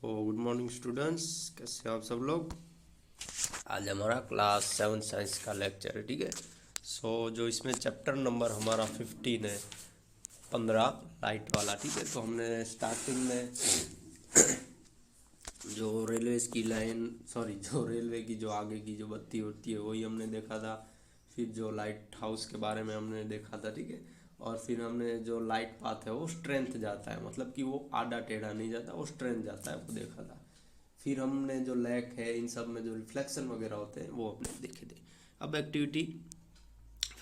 Good morning students, कैसे हैं आप सब लोग। आज हमारा क्लास 7 साइंस का लेक्चर है, ठीक है। जो इसमें चैप्टर नंबर हमारा 15 है, 15 लाइट वाला, ठीक है। तो हमने स्टार्टिंग में जो रेलवे की लाइन जो रेलवे की जो आगे की जो बत्ती होती है वही हमने देखा था। फिर जो लाइट हाउस के बारे में हमने देखा था, ठीक है। और फिर हमने जो लाइट पाथ है वो स्ट्रेंथ जाता है, मतलब कि वो आड़ा टेढ़ा नहीं जाता, वो स्ट्रेंथ जाता है, वो देखा था। फिर हमने जो लैक है, इन सब में जो रिफ्लेक्शन वगैरह होते हैं वो अपने देखे थे। अब एक्टिविटी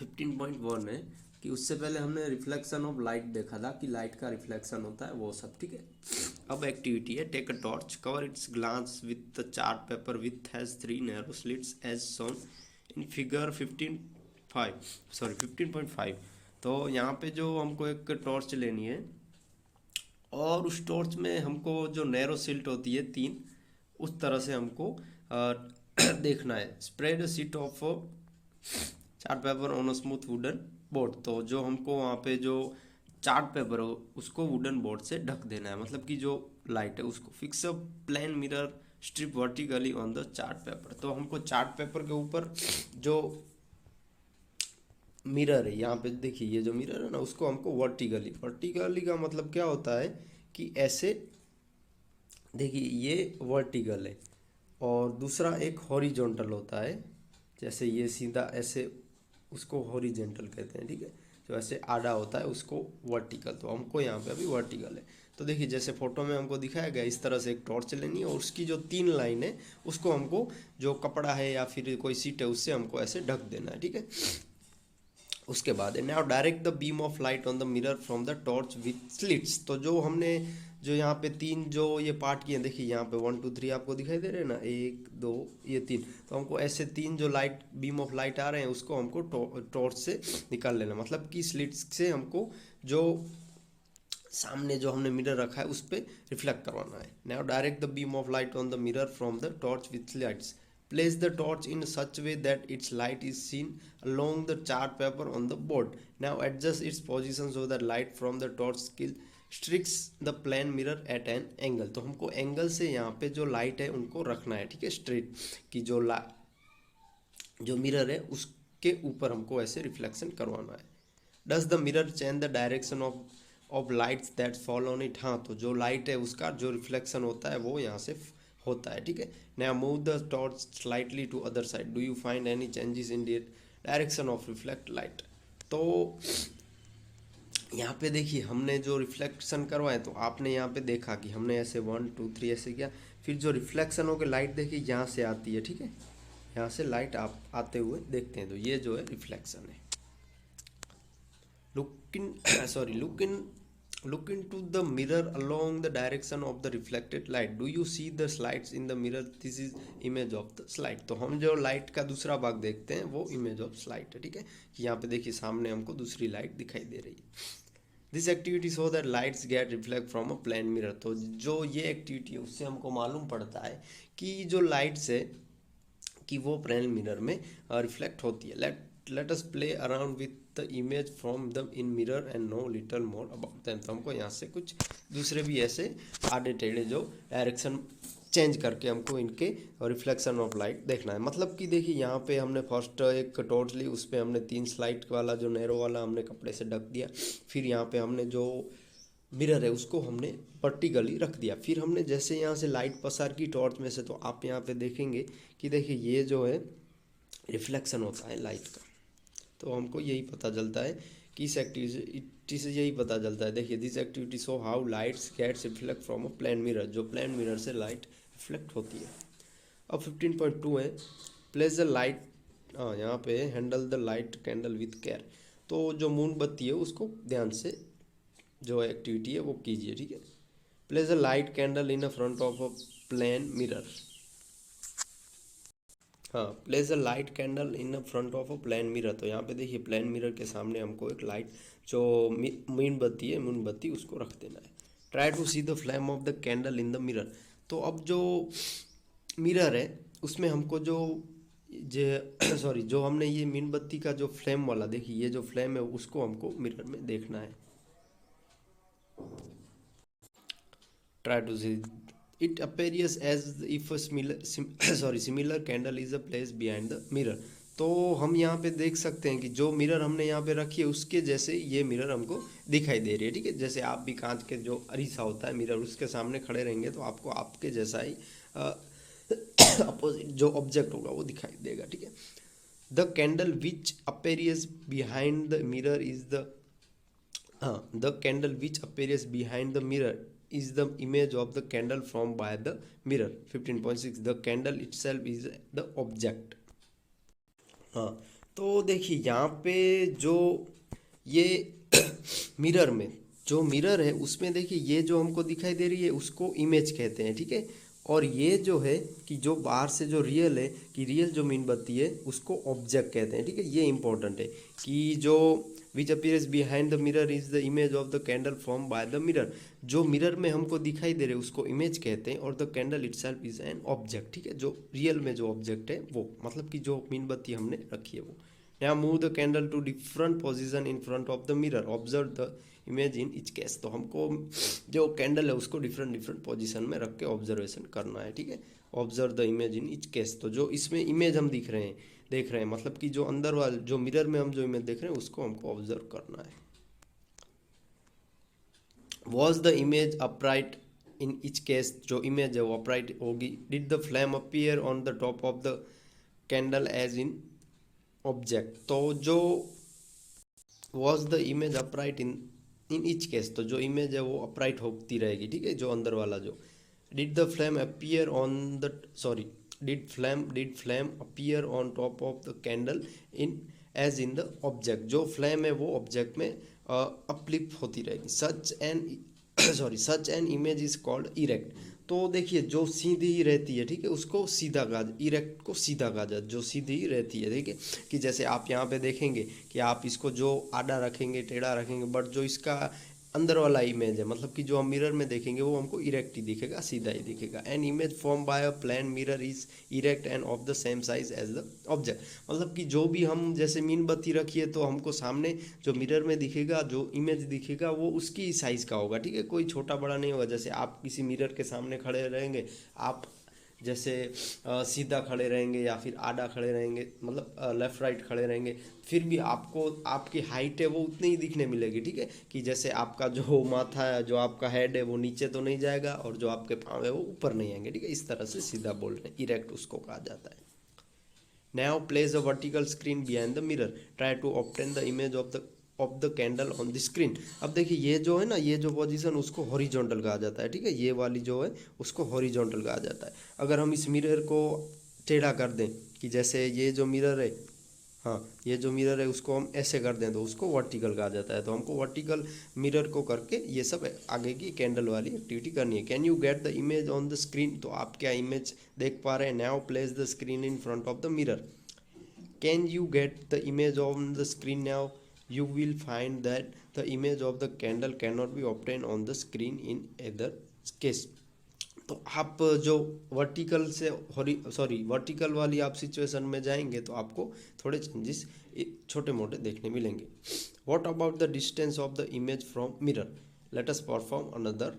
15.1 है कि उससे पहले हमने रिफ्लेक्शन ऑफ लाइट देखा था कि लाइट का रिफ्लेक्शन होता है वो सब, ठीक है। अब एक्टिविटी है, take a torch, cover its glass with the chart paper with has 3 narrow slits as shown in figure 15.5। तो यहाँ पे जो हमको एक टॉर्च लेनी है और उस टॉर्च में हमको जो नैरो सिल्ट होती है 3, उस तरह से हमको देखना है। Spread a sheet of chart paper on a smooth wooden board. तो जो हमको वहाँ पे जो चार्ट पेपर हो उसको वुडन बोर्ड से ढक देना है, मतलब कि जो लाइट है उसको। Fix a plane mirror strip vertically on the chart paper. तो हमको चार्ट पेपर के ऊपर जो मिरर है, यहाँ पे देखिए ये जो मिरर है ना, उसको हमको वर्टिकली, वर्टिकली का मतलब क्या होता है कि ऐसे देखिए ये वर्टिकल है और दूसरा एक हॉरिजॉन्टल होता है। जैसे ये सीधा ऐसे, उसको हॉरिजॉन्टल कहते हैं, ठीक है। जो ऐसे आड़ा होता है उसको वर्टिकल। तो हमको यहाँ पे अभी वर्टिकल है। तो देखिए जैसे फोटो में हमको दिखाया गया, इस तरह से एक टॉर्च लेनी है और उसकी जो 3 लाइन है उसको हमको जो कपड़ा है या फिर कोई सीट है उससे हमको ऐसे ढक देना है, ठीक है। उसके बाद now direct the beam of light on the mirror from the torch with slits. तो जो हमने जो यहाँ पे 3 जो ये पार्ट किए, देखिए यहाँ पे 1 2 3 आपको दिखाई दे रहे हैं ना, 1 2 ये 3। तो हमको ऐसे 3 जो लाइट बीम ऑफ लाइट आ रहे हैं उसको हमको टॉर्च से निकाल लेना, मतलब कि स्लिट्स से हमको जो सामने जो हमने मिरर रखा है उस पर रिफ्लेक्ट करवाना है। Now direct the beam of light on the mirror from the torch with lights. Place the torch in such way that its light is seen along the chart paper on the board. Now adjust its position so that light from the torch strikes the plane mirror at an angle. तो हमको angle से यहाँ पे जो light है उनको रखना है, ठीक है, स्ट्रेट। कि जो मिरर है उसके ऊपर हमको ऐसे रिफ्लेक्शन करवाना है। Does the mirror change the direction of lights that fall on it. हाँ, तो जो लाइट है उसका जो रिफ्लेक्शन होता है वो यहाँ से होता है, ठीक है। Now move the torch slightly to other side, do you find any changes in direction of reflect light. तो यहाँ पे देखिए हमने जो रिफ्लेक्शन करवाए, तो आपने यहाँ पे देखा कि हमने ऐसे 1 2 3 ऐसे किया। फिर जो रिफ्लेक्शन होकर लाइट देखिए यहाँ से आती है, ठीक है। यहाँ से लाइट आप आते हुए देखते हैं, तो ये जो है रिफ्लेक्शन है। look in sorry look into the mirror along the direction of the reflected light. Do you see the slides in the mirror? This is image of the slide. तो हम जो लाइट का दूसरा भाग देखते हैं वो इमेज ऑफ स्लाइड है, ठीक है। कि यहाँ पे देखिए सामने हमको दूसरी लाइट दिखाई दे रही है। This activity so that lights get reflect from a plane mirror. तो जो ये एक्टिविटी है उससे हमको मालूम पड़ता है कि जो लाइट्स है कि वो प्लेन मिरर में रिफ्लेक्ट होती है। Let us play around with the image from the in mirror and no little more about them. तो हमको यहाँ से कुछ दूसरे भी ऐसे आड़े टेढ़े जो डायरेक्शन चेंज करके हमको इनके रिफ्लेक्शन ऑफ लाइट देखना है। मतलब कि देखिए यहाँ पे हमने फर्स्ट एक टॉर्च ली, उस पर हमने 3 स्लाइट वाला जो नैरो वाला हमने कपड़े से ढक दिया। फिर यहाँ पे हमने जो मिरर है उसको हमने वर्टिकली रख दिया। फिर हमने जैसे यहाँ से लाइट पसार की टॉर्च में से, तो आप यहाँ पे देखेंगे कि देखिए ये जो है रिफ्लेक्शन होता है लाइट का। तो हमको यही पता चलता है कि इस एक्टिविटी से यही पता चलता है। देखिए this activity show how lights gets reflect from a plane mirror. जो प्लेन मिरर से लाइट रिफ्लेक्ट होती है। अब 15.2 है, प्लेस द लाइट, हाँ यहाँ पे handle the light candle with care. तो जो मोमबत्ती है उसको ध्यान से जो एक्टिविटी है वो कीजिए, ठीक है। Place a light candle in a front of a plane mirror. हाँ, place a light candle in a front of a plane mirror. तो यहाँ पे देखिए प्लेन मिरर के सामने हमको एक लाइट जो मोमबत्ती है, मोमबत्ती उसको रख देना है। Try to see the flame of the candle in the mirror. तो अब जो मिरर है उसमें हमको जो जो हमने ये मोमबत्ती का जो फ्लेम वाला, देखिए ये जो फ्लेम है उसको हमको मिरर में देखना है। Try to see It appears as if a similar candle is placed behind the mirror. तो हम यहाँ पे देख सकते हैं कि जो मिरर हमने यहाँ पे रखी है उसके जैसे ये मिरर हमको दिखाई दे रही है, ठीक है। जैसे आप भी कांच के जो अरीसा होता है मिरर, उसके सामने खड़े रहेंगे तो आपको आपके जैसा ही अपोजिट जो ऑब्जेक्ट होगा वो दिखाई देगा, ठीक है। The candle which appears behind the mirror is the the candle which appears behind the mirror is the image of the candle from by the mirror. 15.6 the candle itself is the object. हाँ, तो देखिए यहाँ पे जो ये mirror में जो mirror है उसमें देखिए ये जो हमको दिखाई दे रही है उसको इमेज कहते हैं, ठीक है। और ये जो है कि जो बाहर से जो रियल है कि रियल जो मीनबत्ती है उसको ऑब्जेक्ट कहते हैं, ठीक है। ये इंपॉर्टेंट है कि जो which appears behind the mirror is the image of the candle form by the mirror. जो मिरर में हमको दिखाई दे रहे उसको इमेज कहते हैं और the candle itself is an object, ठीक है। जो रियल में जो ऑब्जेक्ट है वो मतलब कि जो मीनबत्ती हमने रखी है वो। now move the candle to different position in front of the mirror, observe the image in each case। तो हमको जो कैंडल है उसको डिफरेंट डिफरेंट पोजीशन में रख के ऑब्जर्वेशन करना है, ठीक है। Observe the image in each case, तो जो इसमें इमेज हम देख रहे हैं मतलब कि जो अंदर वाले जो मिरर में हम जो इमेज देख रहे हैं उसको हमको ऑब्जर्व करना है। Was the image upright in each case, जो इमेज है वो अपराइट होगी। Did the flame appear on the top of the candle as in object, तो जो was the image upright in each case, तो जो इमेज है वो अपराइट होती रहेगी, ठीक है। जो अंदर वाला जो did the flame appear on the did flame appear on top of the candle in as in the object, जो फ्लेम है वो ऑब्जेक्ट में अपलिफ्ट होती रहेगी। Such an image is called erect, तो देखिए जो सीधी ही रहती है, ठीक है, उसको सीधा कहा, इरेक्ट को सीधा कहा जाए, जो सीधी ही रहती है, ठीक है। कि जैसे आप यहाँ पे देखेंगे कि आप इसको जो आड़ा रखेंगे टेढ़ा रखेंगे, बट जो इसका अंदर वाला इमेज है मतलब कि जो हम मिरर में देखेंगे वो हमको इरेक्ट ही दिखेगा, सीधा ही दिखेगा। An image form by a plane mirror is erect and of the same size as the object, मतलब कि जो भी हम जैसे मीनबत्ती रखिए तो हमको सामने जो मिरर में दिखेगा जो इमेज दिखेगा वो उसकी साइज़ का होगा, ठीक है। कोई छोटा बड़ा नहीं होगा। जैसे आप किसी मिरर के सामने खड़े रहेंगे, आप जैसे सीधा खड़े रहेंगे या फिर आड़ा खड़े रहेंगे, मतलब लेफ़्ट राइट खड़े रहेंगे, फिर भी आपको आपकी हाइट है वो उतनी ही दिखने मिलेगी, ठीक है। कि जैसे आपका जो माथा है, जो आपका हेड है वो नीचे तो नहीं जाएगा और जो आपके पाँव है वो ऊपर नहीं आएंगे, ठीक है। इस तरह से सीधा बोल रहे हैं, इरेक्ट उसको कहा जाता है। Now place a vertical screen behind the mirror. Try to obtain the image of the candle on the screen। अब देखिए ये जो है ना, ये जो पोजीशन उसको हॉरिजॉन्टल कहा जाता है, ठीक है। ये वाली जो है उसको हॉरिजॉन्टल कहा जाता है। अगर हम इस मिरर को टेढ़ा कर दें कि जैसे ये जो मिरर है, हाँ ये जो मिरर है उसको हम ऐसे कर दें तो उसको वर्टिकल कहा जाता है। तो हमको वर्टिकल मिरर को करके ये सब आगे की कैंडल वाली एक्टिविटी करनी है। Can you get the image on the screen, तो आप क्या इमेज देख पा रहे हैं। Now place the screen in front of the mirror. Can you get the image on the screen now, you will find that the image of the candle cannot be obtained on the screen in either case। तो आप जो vertical वाली आप situation में जाएंगे तो आपको थोड़े चेंजेस छोटे मोटे देखने मिलेंगे। What about the distance of the image from mirror, let us perform another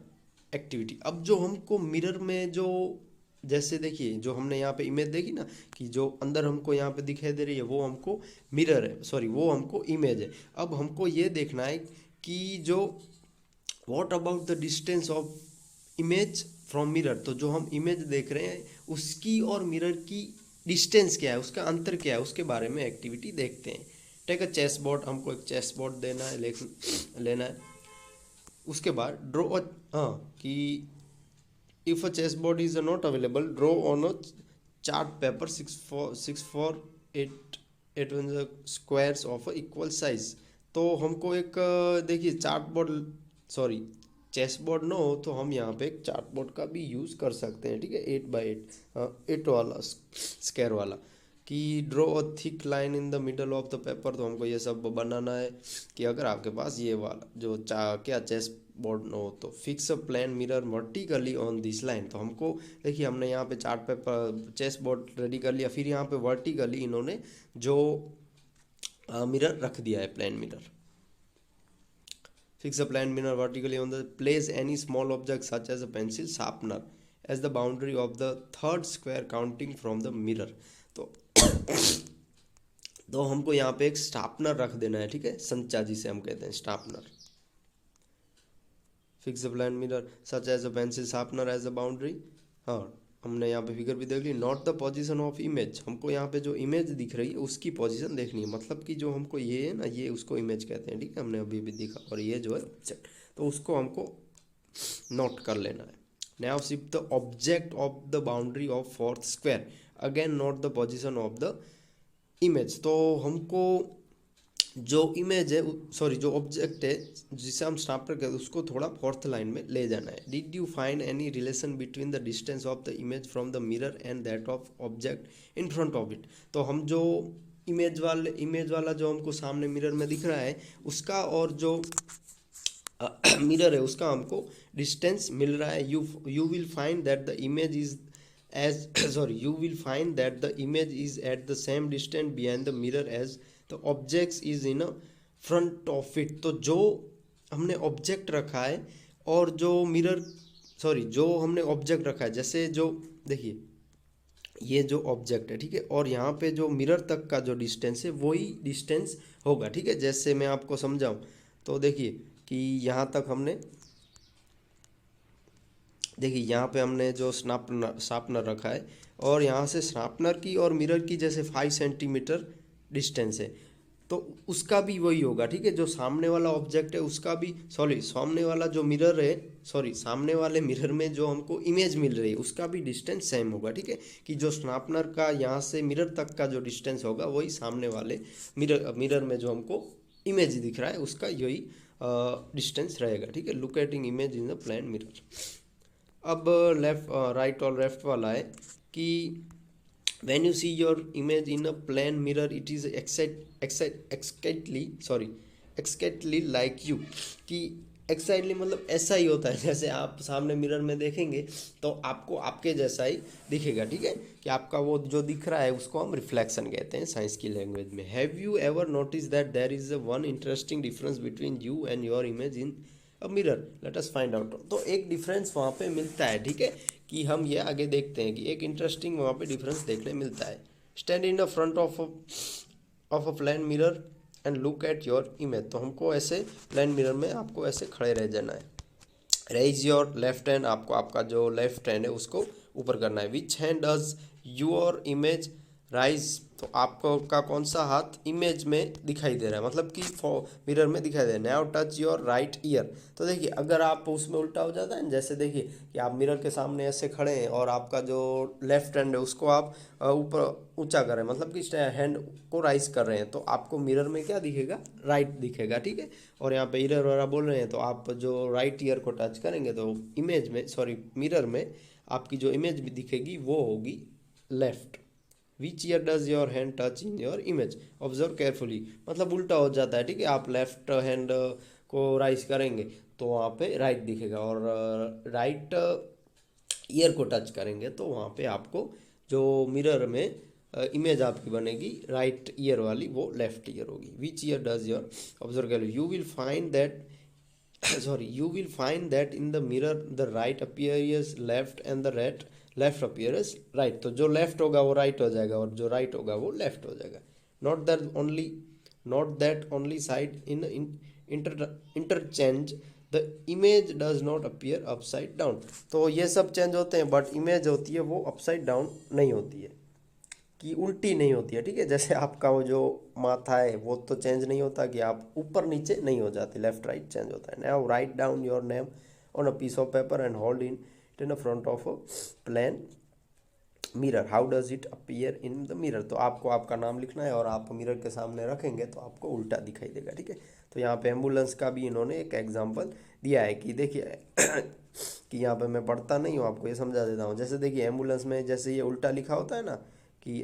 activity. अब जो हमको मिरर में जो जैसे देखिए जो हमने यहाँ पे इमेज देखी ना कि जो अंदर हमको यहाँ पे दिखाई दे रही है वो हमको मिरर है, वो हमको इमेज है। अब हमको ये देखना है कि जो what about the distance of image from mirror, तो जो हम इमेज देख रहे हैं उसकी और मिरर की डिस्टेंस क्या है, उसका अंतर क्या है, उसके बारे में एक्टिविटी देखते हैं। टेक अ चेस बोर्ड, हमको एक चेस बोर्ड लेना है। उसके बाद ड्रॉ हाँ कि if a chessboard is not available, draw on a chart paper 8 squares of equal size। तो हमको एक देखिए चार्ट बोर्ड चेस बोर्ड ना हो तो हम यहाँ पे एक चार्ट बोर्ड का भी यूज़ कर सकते हैं, ठीक है। 8 वाला स्क्वायर वाला कि draw a thick line in the middle of the paper. तो हमको ये सब बनाना है कि अगर आपके पास ये वाला जो क्या चेस बोर्ड न हो तो fix a plane mirror vertically on this line. तो हमको देखिए हमने यहाँ पे chart paper chess board ready कर लिया, फिर यहाँ पे वर्टिकली इन्होंने जो मिरर रख दिया है, plane mirror. Fix a plane mirror vertically on the place any small object such as a pencil sharpener as the boundary of the third square counting from the mirror. तो तो हमको यहाँ पे एक स्टार्पनर रख देना है, ठीक है, संचा जिसे हम कहते हैं sharpener. Fix the plane mirror such as a pencil sharpener as a boundary. हाँ, हमने यहाँ पे फिगर भी देख ली। Not the position of image, हमको यहाँ पे जो इमेज दिख रही है उसकी पोजीशन देखनी है, मतलब कि जो हमको ये है ना, ये उसको इमेज कहते हैं, ठीक है, हमने अभी भी देखा। और ये जो है ऑब्जेक्ट, तो उसको हमको नोट कर लेना है। Now shift the object of the boundary of fourth square, again note the position of the image. तो हमको जो इमेज है, सॉरी जो ऑब्जेक्ट है जिसे हम स्टार्ट करते हैं उसको थोड़ा फोर्थ लाइन में ले जाना है। Did you find any relation between the distance of the image from the mirror and that of object in front of it. तो हम जो इमेज वाला जो हमको सामने मिरर में दिख रहा है उसका और जो मिरर है उसका हमको डिस्टेंस मिल रहा है। You will find that the image is as sorry you will find that the image is at the same distance behind the mirror as the object is in front of it. तो जो हमने object रखा है और जो mirror, sorry जो हमने object रखा है, जैसे जो देखिए ये जो ऑब्जेक्ट है, ठीक है, और यहाँ पे जो मिरर तक का जो डिस्टेंस है वही डिस्टेंस होगा, ठीक है। जैसे मैं आपको समझाऊं तो देखिए कि यहाँ तक हमने, देखिए यहाँ पे हमने जो शार्पनर रखा है और यहाँ से शार्पनर की और मिरर की जैसे 5 सेंटीमीटर डिस्टेंस है, तो उसका भी वही होगा, ठीक है। जो सामने वाला ऑब्जेक्ट है उसका भी, सॉरी सामने वाला जो मिरर है, सॉरी सामने वाले मिरर में जो हमको इमेज मिल रही है उसका भी डिस्टेंस सेम होगा, ठीक है। कि जो शार्पनर का यहाँ से मिरर तक का जो डिस्टेंस होगा वही सामने वाले मिरर में जो हमको इमेज दिख रहा है उसका यही डिस्टेंस रहेगा, ठीक है। Locating image in the plane mirror. अब लेफ्ट राइट और लेफ्ट वाला है कि when you see your image in a plane mirror it is exactly like you। कि एक्साइटली मतलब ऐसा ही होता है, जैसे आप सामने मिरर में देखेंगे तो आपको आपके जैसा ही दिखेगा, ठीक है। कि आपका वो जो दिख रहा है उसको हम रिफ्लेक्शन कहते हैं साइंस की लैंग्वेज में। Have you ever notice that there is one interesting difference between you and your image in a mirror, let us find out. तो एक डिफरेंस वहाँ पे मिलता है, ठीक है, कि हम ये आगे देखते हैं कि एक इंटरेस्टिंग वहाँ पे डिफरेंस देखने मिलता है। Stand in the front of a plane mirror and look at your image. तो हमको ऐसे प्लेन मिरर में आपको ऐसे खड़े रह जाना है। रेज योर लेफ्ट हैंड, आपको आपका जो लेफ्ट हैंड है उसको ऊपर करना है। Which hand does your image raise, तो आपको का कौन सा हाथ इमेज में दिखाई दे रहा है, मतलब कि मिरर में दिखाई दे रहा है। Now touch your right year. तो देखिए अगर आप उसमें उल्टा हो जाता है, जैसे देखिए कि आप मिरर के सामने ऐसे खड़े हैं और आपका जो लेफ्ट हैंड है उसको आप ऊपर ऊंचा कर रहे हैं, मतलब कि हैंड को राइज कर रहे हैं, तो आपको मिरर में क्या दिखेगा, राइट दिखेगा, ठीक है। और यहाँ पे ईयर वाला बोल रहे हैं तो आप जो राइट ईयर को टच करेंगे तो इमेज में, सॉरी मिरर में आपकी जो इमेज भी दिखेगी वो होगी left. Which ear does your hand touch in your image, observe carefully, मतलब उल्टा हो जाता है, ठीक है। आप लेफ्ट हैंड को राइज करेंगे तो वहाँ पे राइट दिखेगा और राइट ईयर को टच करेंगे तो वहाँ पे आपको जो मिरर में इमेज आपकी बनेगी राइट ईयर वाली वो लेफ्ट ईयर होगी। Which ear does your, observe कर लो, you will find that sorry you will find that in the mirror the right appears left and the left appears right। तो जो left होगा वो right हो जाएगा और जो राइट होगा वो लेफ्ट हो जाएगा। Not that only side in interchange the image does not appear upside down. तो ये सब चेंज होते हैं बट इमेज होती है वो अपसाइड डाउन नहीं होती है, कि उल्टी नहीं होती है, ठीक है। जैसे आपका वो जो माथा है वो तो चेंज नहीं होता कि आप ऊपर नीचे नहीं हो जाती, लेफ्ट राइट चेंज होता है। Now write down your name on a piece of paper and hold it in front of a plane mirror. How does it appear in the mirror, तो आपको आपका नाम लिखना है और आप मिरर के सामने रखेंगे तो आपको उल्टा दिखाई देगा, ठीक है। तो यहाँ पे एम्बुलेंस का भी इन्होंने एक एग्जाम्पल दिया है कि देखिए कि यहाँ पे मैं पढ़ता नहीं हूँ, आपको ये समझा देता हूँ। जैसे देखिए एम्बुलेंस में जैसे ये उल्टा लिखा होता है ना कि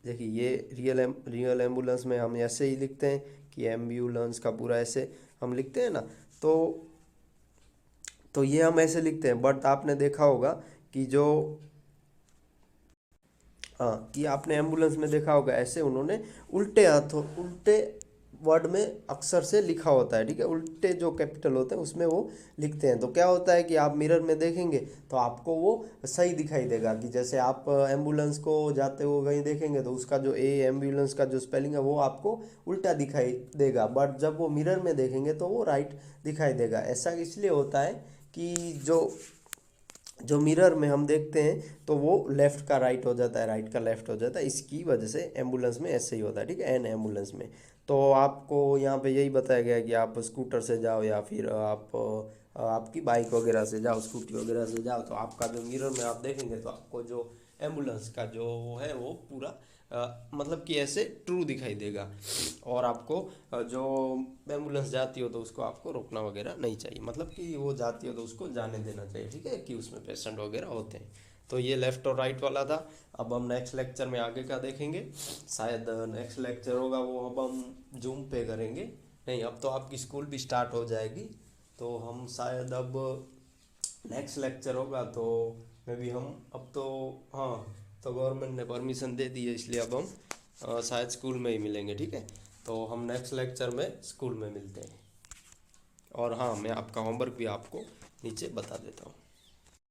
देखिए ये रियल एम्बुलेंस में हम ऐसे ही लिखते हैं कि एम्बुलेंस का पूरा ऐसे हम लिखते हैं ना, तो ये हम ऐसे लिखते हैं। बट आपने देखा होगा कि जो, हाँ, कि आपने एम्बुलेंस में देखा होगा ऐसे उन्होंने उल्टे हाथों, उल्टे वर्ड में अक्षर से लिखा होता है, ठीक है, उल्टे जो कैपिटल होते हैं उसमें वो लिखते हैं। तो क्या होता है कि आप मिरर में देखेंगे तो आपको वो सही दिखाई देगा, कि जैसे आप एम्बुलेंस को जाते हुए कहीं देखेंगे तो उसका जो एम्बुलेंस का जो स्पेलिंग है वो आपको उल्टा दिखाई देगा, बट जब वो मिरर में देखेंगे तो वो राइट दिखाई देगा। ऐसा इसलिए होता है कि जो जो मिरर में हम देखते हैं तो वो लेफ़्ट का राइट हो जाता है, राइट का लेफ़्ट हो जाता है, इसकी वजह से एम्बुलेंस में ऐसे ही होता है, ठीक है, एन एम्बुलेंस में। तो आपको यहाँ पे यही बताया गया है कि आप स्कूटर से जाओ या फिर आप आपकी बाइक वगैरह से जाओ, स्कूटी वगैरह से जाओ, तो आपका जो मिरर में आप देखेंगे तो आपको जो एम्बुलेंस का जो वो है वो पूरा मतलब कि ऐसे ट्रू दिखाई देगा। और आपको जो एम्बुलेंस जाती हो तो उसको आपको रोकना वगैरह नहीं चाहिए, मतलब कि वो जाती हो तो उसको जाने देना चाहिए, ठीक है, कि उसमें पेशेंट वगैरह होते हैं। तो ये लेफ़्ट और राइट वाला था। अब हम नेक्स्ट लेक्चर में आगे का देखेंगे, शायद नेक्स्ट लेक्चर होगा वो अब हम जूम पे करेंगे। नहीं, अब तो आपकी स्कूल भी स्टार्ट हो जाएगी, तो हम शायद अब नेक्स्ट लेक्चर होगा तो मे बी हम अब तो, हाँ, तो गवर्नमेंट ने परमिशन दे दी है, इसलिए अब हम शायद स्कूल में ही मिलेंगे, ठीक है। तो हम नेक्स्ट लेक्चर में स्कूल में मिलते हैं। और हाँ, मैं आपका होमवर्क भी आपको नीचे बता देता हूँ।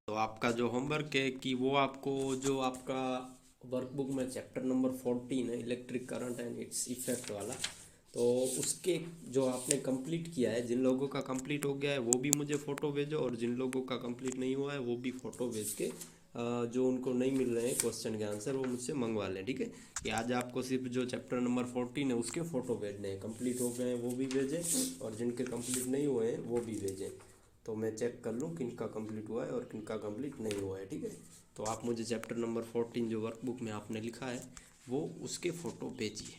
तो आपका जो होमवर्क है कि वो आपको जो आपका वर्कबुक में चैप्टर नंबर 14 है, electric current and its effect वाला, तो उसके जो आपने कंप्लीट किया है, जिन लोगों का कंप्लीट हो गया है वो भी मुझे फ़ोटो भेजो, और जिन लोगों का कंप्लीट नहीं हुआ है वो भी फ़ोटो भेज के जो उनको नहीं मिल रहे हैं क्वेश्चन के आंसर वो मुझसे मंगवा लें, ठीक है। कि आज आपको सिर्फ जो चैप्टर नंबर 14 है उसके फ़ोटो भेजने हैं, कंप्लीट हो गए हैं वो भी भेजें और जिनके कंप्लीट नहीं हुए हैं वो भी भेजें। तो मैं चेक कर लूँ किनका कंप्लीट हुआ है और किनका कंप्लीट नहीं हुआ है, ठीक है। तो आप मुझे चैप्टर नंबर 14 जो वर्कबुक में आपने लिखा है वो उसके फ़ोटो भेजिए।